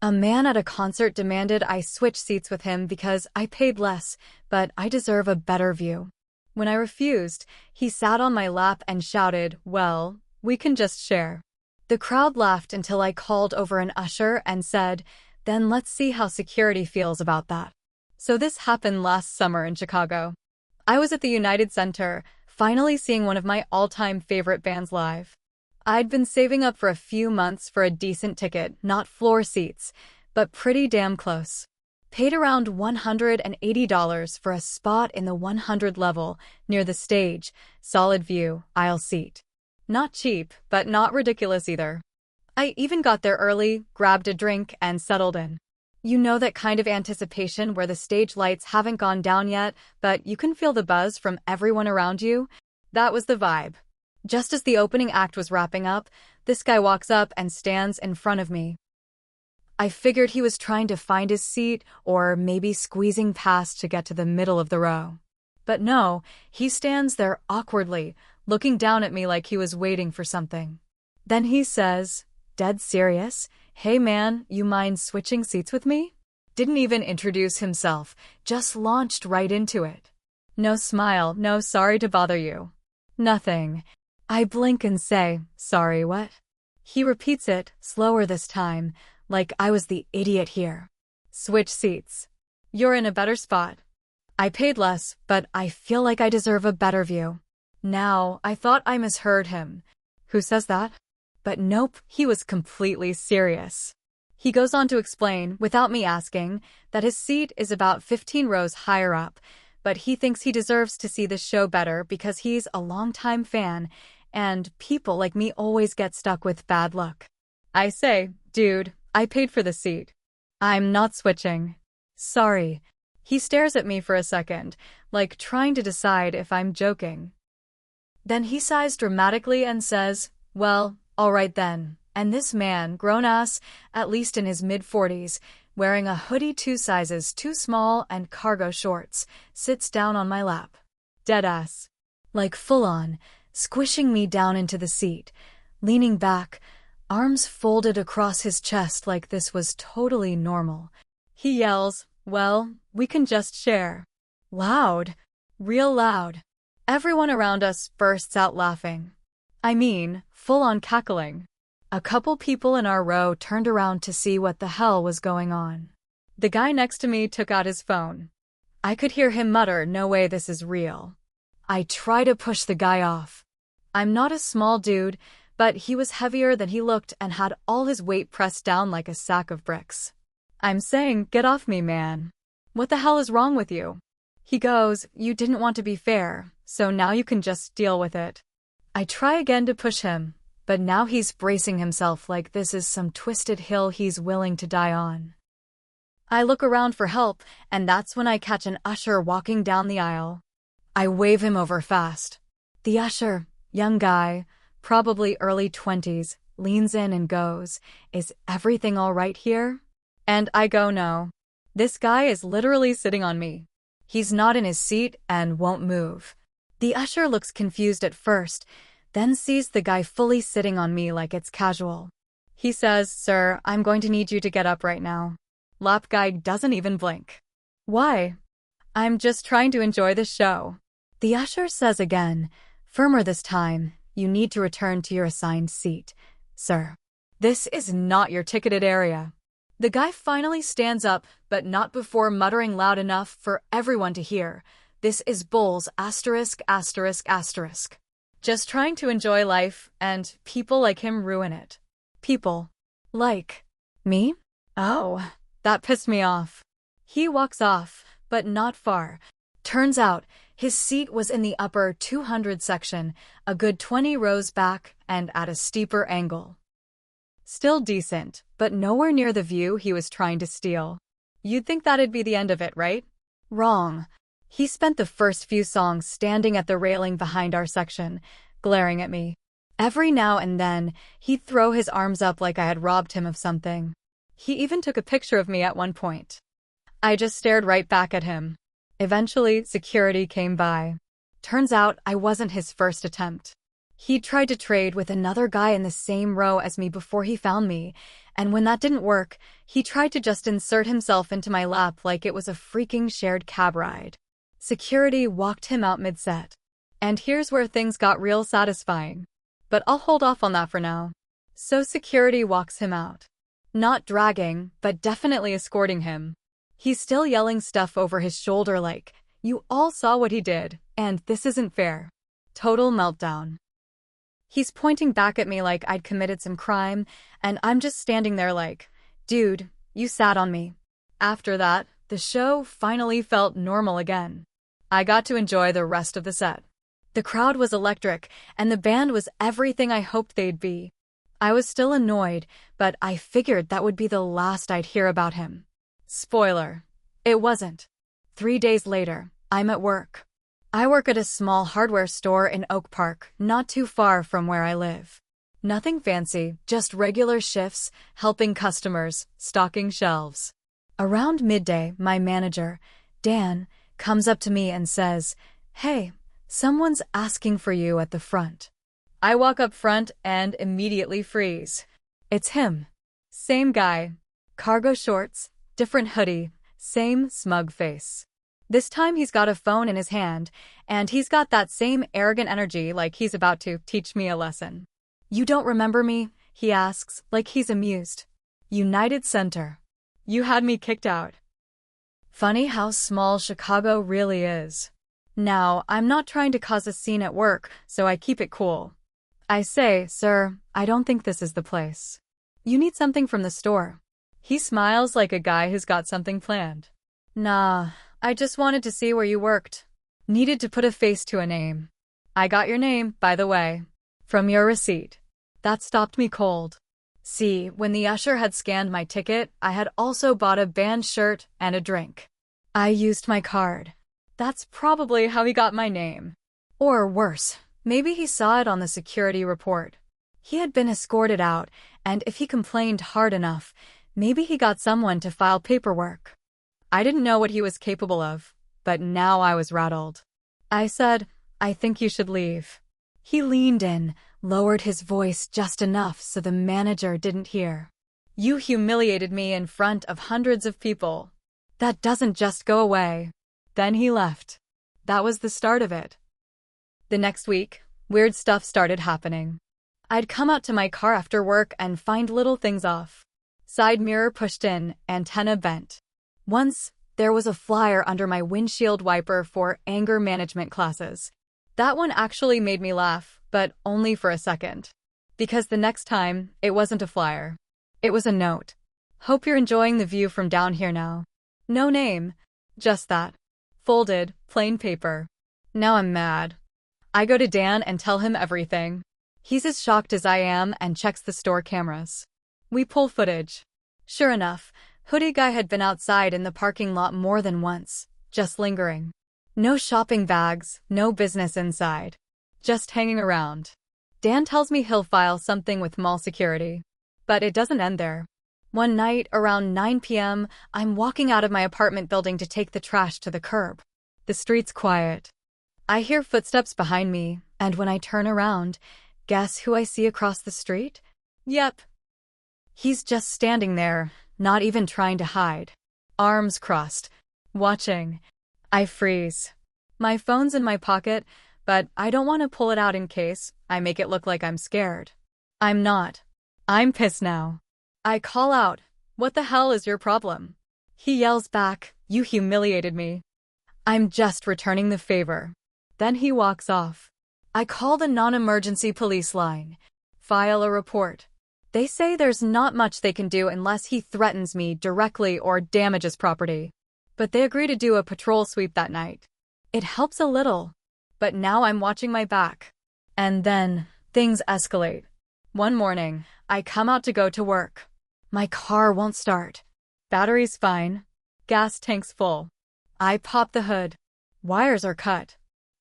A man at a concert demanded I switch seats with him because I paid less, but I deserve a better view. When I refused, he sat on my lap and shouted, "Well, we can just share." The crowd laughed until I called over an usher and said, "Then let's see how security feels about that." So this happened last summer in Chicago. I was at the United Center, finally seeing one of my all-time favorite bands live. I'd been saving up for a few months for a decent ticket, not floor seats, but pretty damn close. Paid around $180 for a spot in the 100 level, near the stage, solid view, aisle seat. Not cheap, but not ridiculous either. I even got there early, grabbed a drink, and settled in. You know that kind of anticipation where the stage lights haven't gone down yet, but you can feel the buzz from everyone around you? That was the vibe. Just as the opening act was wrapping up, this guy walks up and stands in front of me. I figured he was trying to find his seat or maybe squeezing past to get to the middle of the row. But no, he stands there awkwardly, looking down at me like he was waiting for something. Then he says, dead serious, "Hey man, you mind switching seats with me?" Didn't even introduce himself, just launched right into it. No smile, no sorry to bother you. Nothing. I blink and say, "Sorry, what?" He repeats it, slower this time, like I was the idiot here. "Switch seats. You're in a better spot." I paid less, but I feel like I deserve a better view. Now, I thought I misheard him. Who says that? But nope, he was completely serious. He goes on to explain, without me asking, that his seat is about 15 rows higher up, but he thinks he deserves to see the show better because he's a longtime fan, and people like me always get stuck with bad luck. I say, "Dude, I paid for the seat. I'm not switching." "Sorry." He stares at me for a second, like trying to decide if I'm joking. Then he sighs dramatically and says, "Well, all right then." And this man, grown-ass, at least in his mid-40s, wearing a hoodie 2 sizes too small and cargo shorts, sits down on my lap. Deadass. Like full-on, squishing me down into the seat, leaning back, arms folded across his chest like this was totally normal. He yells, "Well, we can just share." Loud. Real loud. Everyone around us bursts out laughing. I mean, full-on cackling. A couple people in our row turned around to see what the hell was going on. The guy next to me took out his phone. I could hear him mutter, "No way this is real." I try to push the guy off. I'm not a small dude, but he was heavier than he looked and had all his weight pressed down like a sack of bricks. I'm saying, "Get off me, man. What the hell is wrong with you?" He goes, "You didn't want to be fair, so now you can just deal with it." I try again to push him, but now he's bracing himself like this is some twisted hill he's willing to die on. I look around for help, and that's when I catch an usher walking down the aisle. I wave him over fast. The usher, young guy, probably early 20s, leans in and goes, "Is everything all right here?" And I go, "No. This guy is literally sitting on me. He's not in his seat and won't move." The usher looks confused at first, then sees the guy fully sitting on me like it's casual. He says, "Sir, I'm going to need you to get up right now." Lap guy doesn't even blink. "Why?" "I'm just trying to enjoy the show." The usher says again, firmer this time, "You need to return to your assigned seat, sir. This is not your ticketed area." The guy finally stands up, but not before muttering loud enough for everyone to hear, "This is Bulls ******. Just trying to enjoy life, and people like him ruin it." People. Like me? Oh, that pissed me off. He walks off, but not far. Turns out, his seat was in the upper 200 section, a good 20 rows back and at a steeper angle. Still decent, but nowhere near the view he was trying to steal. You'd think that'd be the end of it, right? Wrong. He spent the first few songs standing at the railing behind our section, glaring at me. Every now and then, he'd throw his arms up like I had robbed him of something. He even took a picture of me at one point. I just stared right back at him. Eventually, security came by. Turns out I wasn't his first attempt. He'd tried to trade with another guy in the same row as me before he found me, and when that didn't work, he tried to just insert himself into my lap like it was a freaking shared cab ride. Security walked him out mid-set. And here's where things got real satisfying. But I'll hold off on that for now. So security walks him out. Not dragging, but definitely escorting him. He's still yelling stuff over his shoulder like, "You all saw what he did, and this isn't fair." Total meltdown. He's pointing back at me like I'd committed some crime, and I'm just standing there like, "Dude, you sat on me." After that, the show finally felt normal again. I got to enjoy the rest of the set. The crowd was electric, and the band was everything I hoped they'd be. I was still annoyed, but I figured that would be the last I'd hear about him. Spoiler. It wasn't. 3 days later, I'm at work. I work at a small hardware store in Oak Park, not too far from where I live. Nothing fancy, just regular shifts, helping customers, stocking shelves. Around midday, my manager, Dan, comes up to me and says, "Hey, someone's asking for you at the front." I walk up front and immediately freeze. It's him. Same guy. Cargo shorts, different hoodie, same smug face. This time he's got a phone in his hand, and he's got that same arrogant energy like he's about to teach me a lesson. "You don't remember me?" he asks, like he's amused. "United Center. You had me kicked out." Funny how small Chicago really is. Now, I'm not trying to cause a scene at work, so I keep it cool. I say, "Sir, I don't think this is the place. You need something from the store." He smiles like a guy who's got something planned. "Nah, I just wanted to see where you worked. Needed to put a face to a name. I got your name, by the way, from your receipt." That stopped me cold. See, when the usher had scanned my ticket, I had also bought a band shirt and a drink. I used my card. That's probably how he got my name. Or worse, maybe he saw it on the security report. He had been escorted out, and if he complained hard enough, maybe he got someone to file paperwork. I didn't know what he was capable of, but now I was rattled. I said, "I think you should leave." He leaned in, lowered his voice just enough so the manager didn't hear. "You humiliated me in front of hundreds of people. That doesn't just go away." Then he left. That was the start of it. The next week, weird stuff started happening. I'd come out to my car after work and find little things off. Side mirror pushed in, antenna bent. Once, there was a flyer under my windshield wiper for anger management classes. That one actually made me laugh, but only for a second. Because the next time, it wasn't a flyer. It was a note. "Hope you're enjoying the view from down here now." No name. Just that. Folded, plain paper. Now I'm mad. I go to Dan and tell him everything. He's as shocked as I am and checks the store cameras. We pull footage. Sure enough, hoodie guy had been outside in the parking lot more than once, just lingering. No shopping bags, no business inside. Just hanging around. Dan tells me he'll file something with mall security. But it doesn't end there. One night, around 9 p.m., I'm walking out of my apartment building to take the trash to the curb. The street's quiet. I hear footsteps behind me, and when I turn around, guess who I see across the street? Yep. He's just standing there, not even trying to hide. Arms crossed. Watching. I freeze. My phone's in my pocket, but I don't want to pull it out in case I make it look like I'm scared. I'm not. I'm pissed now. I call out, "What the hell is your problem?" He yells back, "You humiliated me." I'm just returning the favor. Then he walks off. I call the non-emergency police line. File a report. They say there's not much they can do unless he threatens me directly or damages property. But they agree to do a patrol sweep that night. It helps a little. But now I'm watching my back. And then, things escalate. One morning, I come out to go to work. My car won't start. Battery's fine. Gas tank's full. I pop the hood. Wires are cut.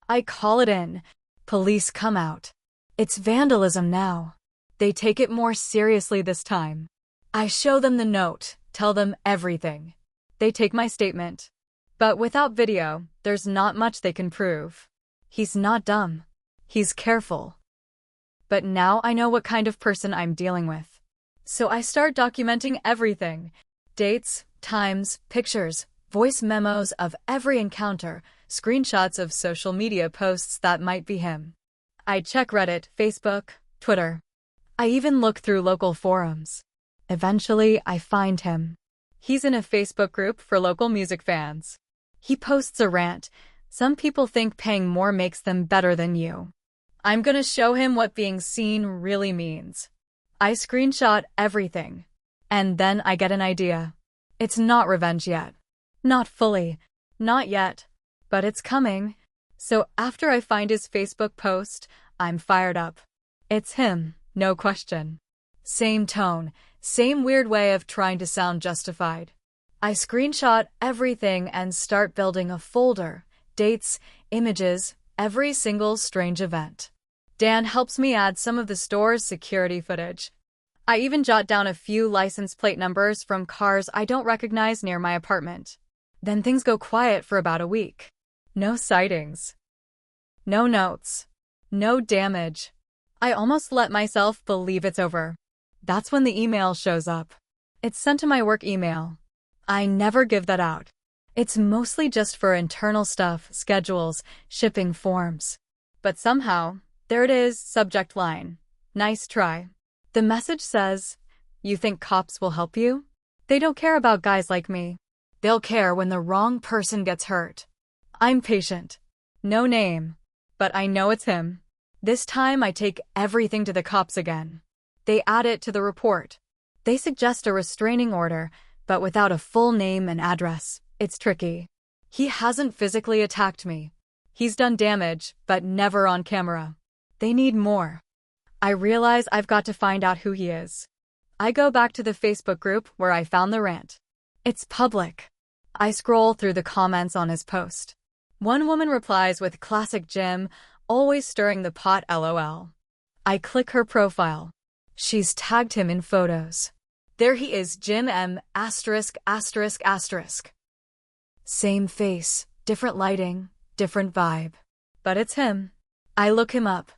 I call it in. Police come out. It's vandalism now. They take it more seriously this time. I show them the note, tell them everything. They take my statement. But without video, there's not much they can prove. He's not dumb. He's careful. But now I know what kind of person I'm dealing with. So I start documenting everything. Dates, times, pictures, voice memos of every encounter, screenshots of social media posts that might be him. I check Reddit, Facebook, Twitter. I even look through local forums. Eventually, I find him. He's in a Facebook group for local music fans. He posts a rant. Some people think paying more makes them better than you. I'm gonna show him what being seen really means. I screenshot everything. And then I get an idea. It's not revenge yet. Not fully. Not yet. But it's coming. So after I find his Facebook post, I'm fired up. It's him, no question. Same tone, same weird way of trying to sound justified. I screenshot everything and start building a folder. Dates, images, every single strange event. Dan helps me add some of the store's security footage. I even jot down a few license plate numbers from cars I don't recognize near my apartment. Then things go quiet for about a week. No sightings. No notes. No damage. I almost let myself believe it's over. That's when the email shows up. It's sent to my work email. I never give that out. It's mostly just for internal stuff, schedules, shipping forms. But somehow, there it is, subject line. Nice try. The message says, "You think cops will help you? They don't care about guys like me. They'll care when the wrong person gets hurt." I'm patient. No name. But I know it's him. This time I take everything to the cops again. They add it to the report. They suggest a restraining order, but without a full name and address. It's tricky. He hasn't physically attacked me. He's done damage, but never on camera. They need more. I realize I've got to find out who he is. I go back to the Facebook group where I found the rant. It's public. I scroll through the comments on his post. One woman replies with classic Jim, always stirring the pot LOL. I click her profile. She's tagged him in photos. There he is, Jim M*******. Same face, different lighting, different vibe. But it's him. I look him up.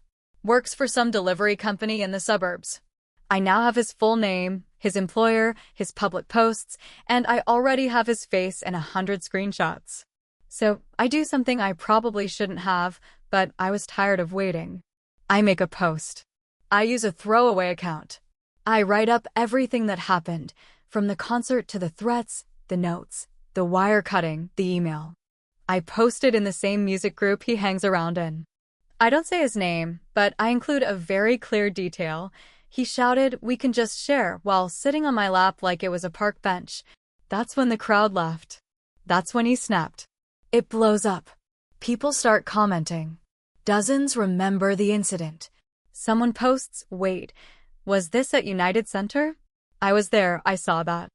Works for some delivery company in the suburbs. I now have his full name, his employer, his public posts, and I already have his face and 100 screenshots. So I do something I probably shouldn't have, but I was tired of waiting. I make a post. I use a throwaway account. I write up everything that happened, from the concert to the threats, the notes, the wire cutting, the email. I post it in the same music group he hangs around in. I don't say his name, but I include a very clear detail. He shouted, "We can just share," while sitting on my lap like it was a park bench. That's when the crowd laughed. That's when he snapped. It blows up. People start commenting. Dozens remember the incident. Someone posts, "Wait, was this at United Center? I was there, I saw that."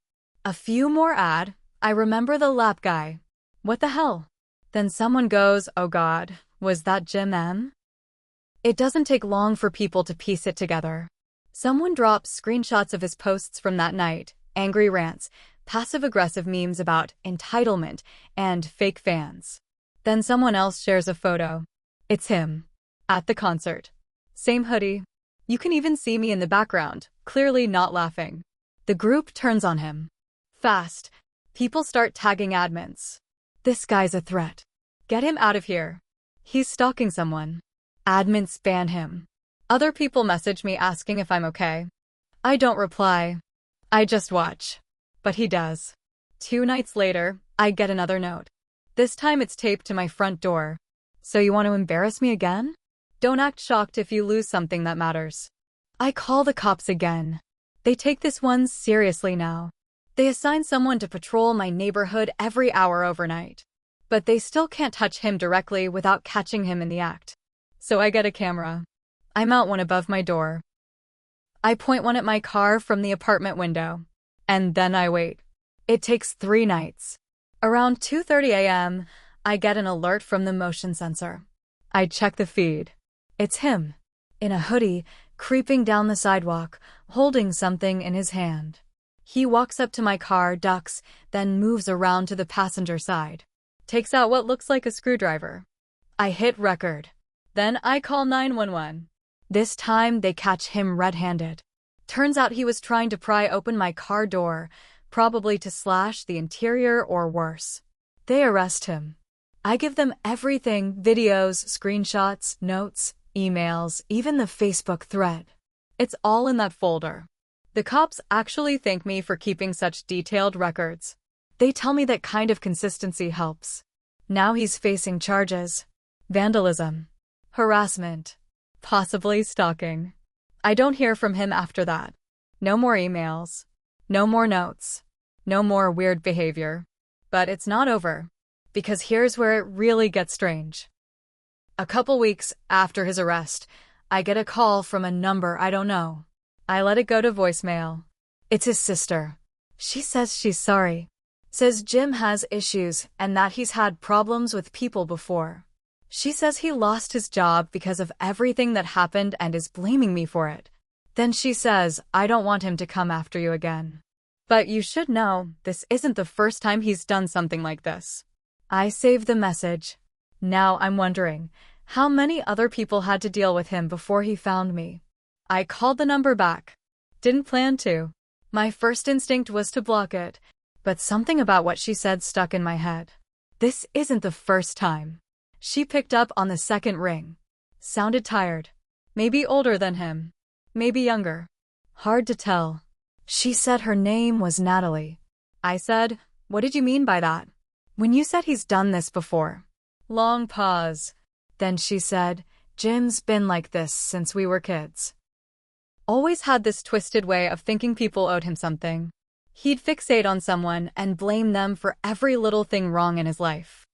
A few more add, "I remember the lap guy. What the hell?" Then someone goes, "Oh God, was that Jim M?" It doesn't take long for people to piece it together. Someone drops screenshots of his posts from that night, angry rants, passive-aggressive memes about entitlement, and fake fans. Then someone else shares a photo. It's him. At the concert. Same hoodie. You can even see me in the background, clearly not laughing. The group turns on him. Fast. People start tagging admins. "This guy's a threat. Get him out of here. He's stalking someone." Admins ban him. Other people message me asking if I'm okay. I don't reply. I just watch. But he does. 2 nights later, I get another note. This time it's taped to my front door. "So you want to embarrass me again? Don't act shocked if you lose something that matters." I call the cops again. They take this one seriously now. They assign someone to patrol my neighborhood every hour overnight. But they still can't touch him directly without catching him in the act. So I get a camera. I mount one above my door. I point one at my car from the apartment window. And then I wait. It takes 3 nights. Around 2:30 a.m., I get an alert from the motion sensor. I check the feed. It's him. In a hoodie, creeping down the sidewalk, holding something in his hand. He walks up to my car, ducks, then moves around to the passenger side. Takes out what looks like a screwdriver. I hit record. Then I call 911. This time they catch him red-handed. Turns out he was trying to pry open my car door, probably to slash the interior or worse. They arrest him. I give them everything: videos, screenshots, notes, emails, even the Facebook thread. It's all in that folder. The cops actually thank me for keeping such detailed records. They tell me that kind of consistency helps. Now he's facing charges: vandalism, harassment, possibly stalking. I don't hear from him after that. No more emails. No more notes. No more weird behavior. But it's not over. Because here's where it really gets strange. A couple weeks after his arrest, I get a call from a number I don't know. I let it go to voicemail. It's his sister. She says she's sorry. Says Jim has issues and that he's had problems with people before. She says he lost his job because of everything that happened and is blaming me for it. Then she says, I don't want him to come after you again. But you should know, this isn't the first time he's done something like this. I saved the message. Now I'm wondering how many other people had to deal with him before he found me. I called the number back. Didn't plan to. My first instinct was to block it, but something about what she said stuck in my head. This isn't the first time. She picked up on the second ring. Sounded tired. Maybe older than him. Maybe younger. Hard to tell. She said her name was Natalie. I said, what did you mean by that? When you said he's done this before. Long pause. Then she said, Jim's been like this since we were kids. Always had this twisted way of thinking people owed him something. He'd fixate on someone and blame them for every little thing wrong in his life.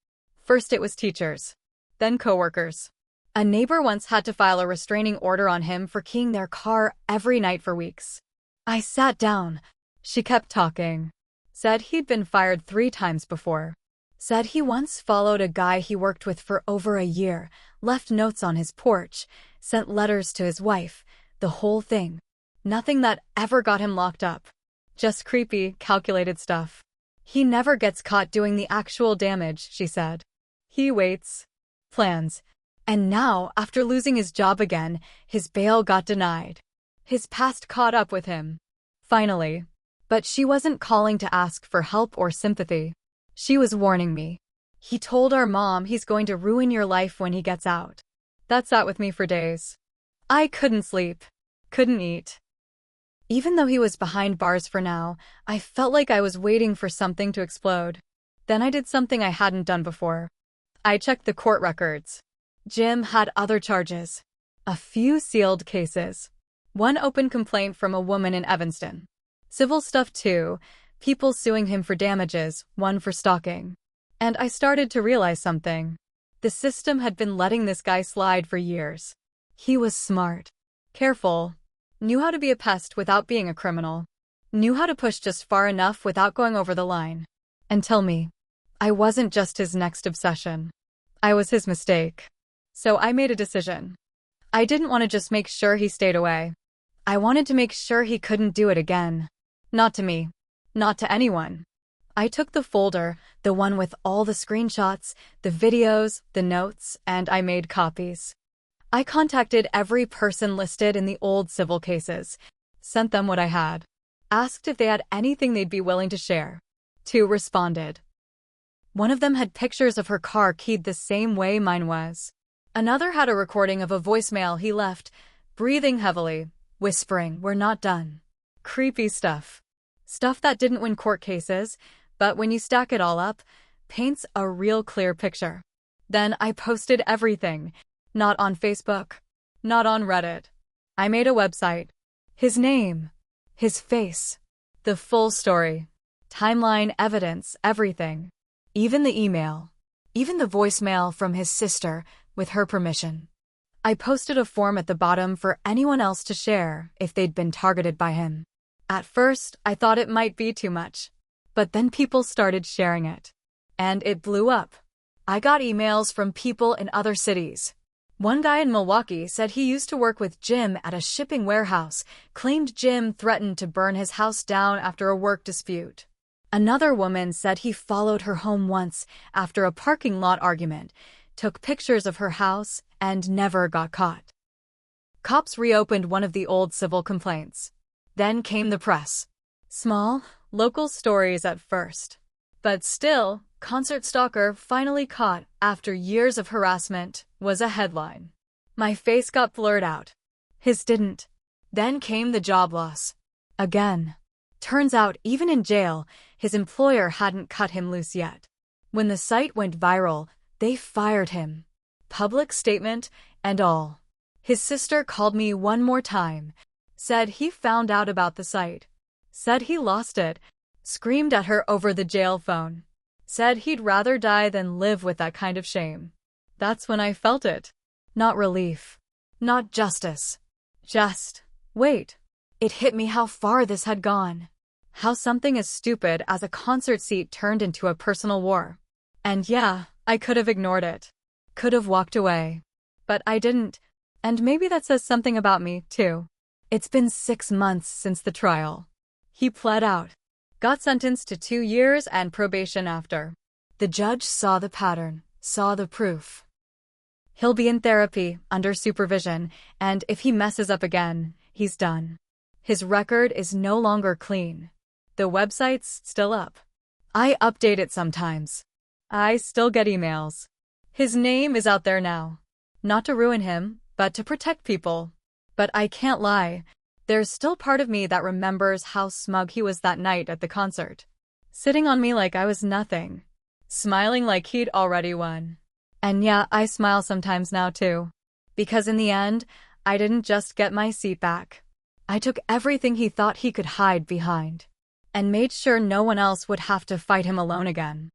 First it was teachers. Then coworkers. A neighbor once had to file a restraining order on him for keying their car every night for weeks. I sat down. She kept talking. Said he'd been fired 3 times before. Said he once followed a guy he worked with for over a year, left notes on his porch, sent letters to his wife, the whole thing. Nothing that ever got him locked up. Just creepy, calculated stuff. He never gets caught doing the actual damage, she said. He waits. Plans. And now, after losing his job again, his bail got denied. His past caught up with him. Finally. But she wasn't calling to ask for help or sympathy. She was warning me. He told our mom he's going to ruin your life when he gets out. That sat with me for days. I couldn't sleep. Couldn't eat. Even though he was behind bars for now, I felt like I was waiting for something to explode. Then I did something I hadn't done before. I checked the court records. Jim had other charges. A few sealed cases. One open complaint from a woman in Evanston. Civil stuff too. People suing him for damages, one for stalking. And I started to realize something. The system had been letting this guy slide for years. He was smart. Careful. Knew how to be a pest without being a criminal. Knew how to push just far enough without going over the line. And tell me, I wasn't just his next obsession. I was his mistake. So I made a decision. I didn't want to just make sure he stayed away. I wanted to make sure he couldn't do it again. Not to me. Not to anyone. I took the folder, the one with all the screenshots, the videos, the notes, and I made copies. I contacted every person listed in the old civil cases, sent them what I had, asked if they had anything they'd be willing to share. 2 responded. One of them had pictures of her car keyed the same way mine was. Another had a recording of a voicemail he left, breathing heavily, whispering, "We're not done." Creepy stuff. Stuff that didn't win court cases, but when you stack it all up, paints a real clear picture. Then I posted everything. Not on Facebook. Not on Reddit. I made a website. His name. His face. The full story. Timeline, evidence, everything. Even the email. Even the voicemail from his sister, with her permission. I posted a form at the bottom for anyone else to share if they'd been targeted by him. At first, I thought it might be too much. But then people started sharing it. And it blew up. I got emails from people in other cities. One guy in Milwaukee said he used to work with Jim at a shipping warehouse, claimed Jim threatened to burn his house down after a work dispute. Another woman said he followed her home once after a parking lot argument, took pictures of her house, and never got caught. Cops reopened one of the old civil complaints. Then came the press. Small, local stories at first. But still, concert stalker finally caught after years of harassment was a headline. My face got blurred out. His didn't. Then came the job loss. Again. Turns out even in jail, his employer hadn't cut him loose yet. When the site went viral, they fired him. Public statement and all. His sister called me one more time. Said he found out about the site. Said he lost it. Screamed at her over the jail phone. Said he'd rather die than live with that kind of shame. That's when I felt it. Not relief. Not justice. Just, wait. It hit me how far this had gone. How something as stupid as a concert seat turned into a personal war. And yeah, I could have ignored it. Could have walked away. But I didn't. And maybe that says something about me, too. It's been 6 months since the trial. He pled out. Got sentenced to 2 years and probation after. The judge saw the pattern, saw the proof. He'll be in therapy, under supervision, and if he messes up again, he's done. His record is no longer clean. The website's still up. I update it sometimes. I still get emails. His name is out there now. Not to ruin him, but to protect people. But I can't lie. There's still part of me that remembers how smug he was that night at the concert. Sitting on me like I was nothing. Smiling like he'd already won. And yeah, I smile sometimes now too. Because in the end, I didn't just get my seat back. I took everything he thought he could hide behind. And made sure no one else would have to fight him alone again.